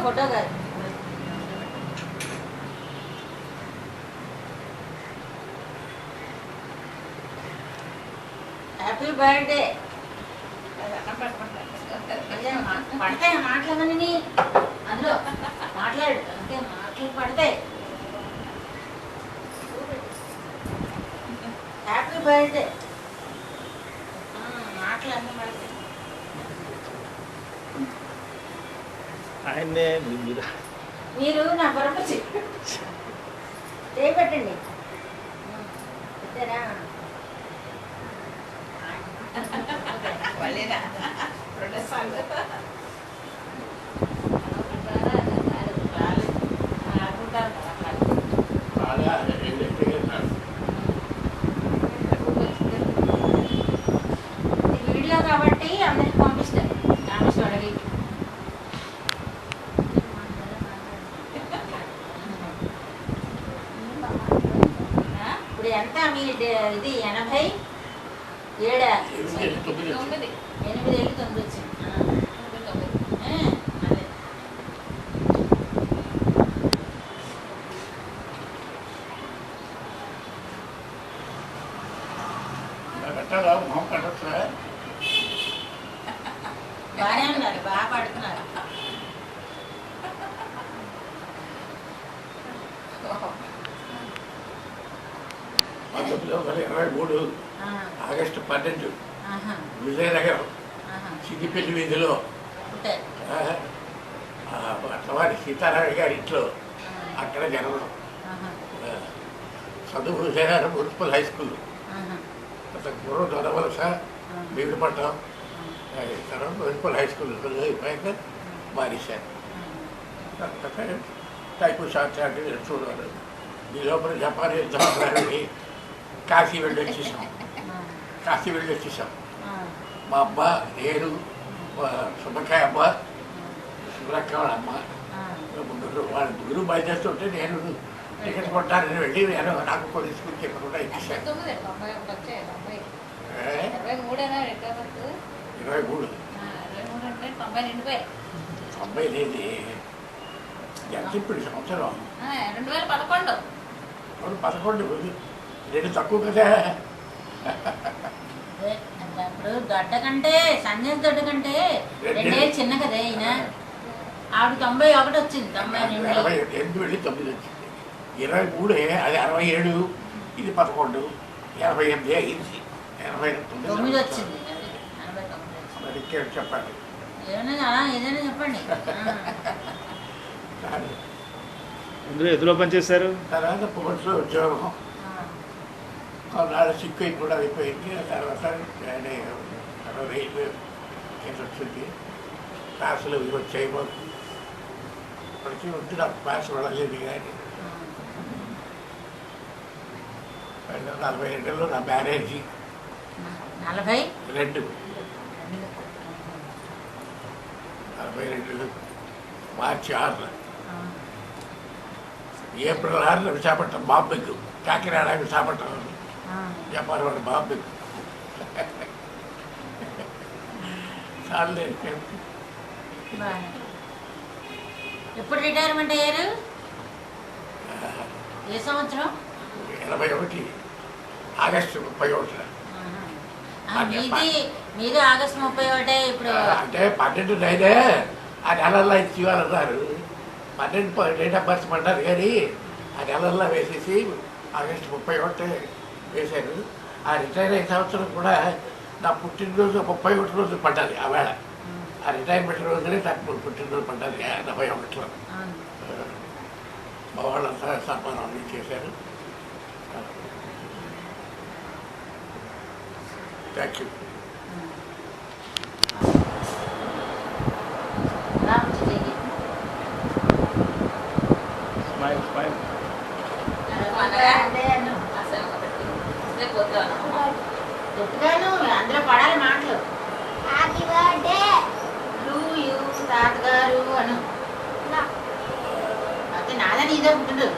Photo కాదు. Happy birthday. పడతాయి మాటలన్నీ అందులో మాట్లాడు అంతే, మాటలు పడతాయి. హ్యాపీ బర్త్డే మాటలు అన్నీ పడతాయి. ఆయన్నే మీరు నా బొరప చేపెట్టండి పెట్టారా? వీడియో కాబట్టి అందరికి పంపిస్తారు. రామేశ్వరకి ఇప్పుడు ఎంత మీ ఇది 87 8 ఏళ్ళు 9 వచ్చింది. బాగానే ఉన్నారు, బాగా పడుతున్నారు. ఆగస్టు 12 విజయనగరం సిద్దిపల్లి వీధిలో అత్తవారి సీతారామయ్య గారి ఇంట్లో అక్కడ జరగడం. చదువు విజయనగరం మున్సిపల్ హై స్కూల్, పూర్వం దొరవలస బీడుపట్నం, తర్వాత మున్సిపల్ హై స్కూల్ అయిపోయాక మానేశారు. టైపు షార్ట్ చూడాలి. ఈ లోపల జపాన్ యుద్ధం కాశీ వెళ్ళి వచ్చేసాం. మా అమ్మ, నేను, సుబ్బకాయ అమ్మ, సుబ్రక్క వాళ్ళ అమ్మ, వాళ్ళ ముగ్గురు బయలుదేరుతుంటే నేను టికెట్ కొట్టాలని వెళ్ళి నేను నాకు కొన్ని స్కూల్ చెప్పకుండా ఇచ్చేసాను. 23 90 లేది ఎంత ఇప్పుడు సంవత్సరం 2011 2 తక్కువ కదా. ఇప్పుడు దొడ్డ కంటే సన్యాసి దొడ్డ కంటే 2 ఏళ్ళు చిన్న కదా ఈయన. ఆవిడ 91 వచ్చింది, 92 వెళ్ళి 9 వచ్చింది. 23 అది 67, ఇది 11, 88 అయింది. 89 వచ్చింది. చెప్పండి ఏదైనా చెప్పండి. ఇందులో ఎదులో పనిచేశారు. తర్వాత పోలీసులో ఉద్యోగం కొన్నాళ్ళు సిక్కు కూడా అయిపోయింది. తర్వాత రైల్వే కేసు వచ్చింది. క్లాసులు ఇవి వచ్చాయి. ఇప్పటికీ ఉంటే నాకు క్లాస్ వెళ్ళలేదు. కానీ 42లో నా మ్యారేజీ. 42 మార్చి 6 ఏప్రిల్ 6 విశాఖపట్నం బాంబేకు, కాకినాడ విశాఖపట్నం జపాన్ వాడు బాంబేకు. చాలు. ఎప్పుడు రిటైర్మెంట్ అయ్యారు? ఏ సంవత్సరం? 81 ఆగస్టు 31. మీది ఆగస్టు 31. ఇప్పుడు అంటే 12 9 ఆ నెలల్లో ఇచ్చేవాళ్ళన్నారు. 12 డేట్ ఆఫ్ బర్త్ పడ్డారు కానీ ఆ నెలల్లో వేసేసి ఆగస్టు 31 వేశారు. ఆ రిటైర్ అయిన సంవత్సరం కూడా నా పుట్టినరోజు 31 రోజు పడ్డాలి. ఆ వేళ ఆ రిటైర్మెంట్ రోజునే నాకు పుట్టినరోజు పడ్డాలి 81లో. మా వాళ్ళంతా సన్మానం అన్నీ చేశారు. Thank you. అందులో పడాలి మాటలు. తాతగారు అను. అయితే నాదని ఇదే పుట్టినరోజు.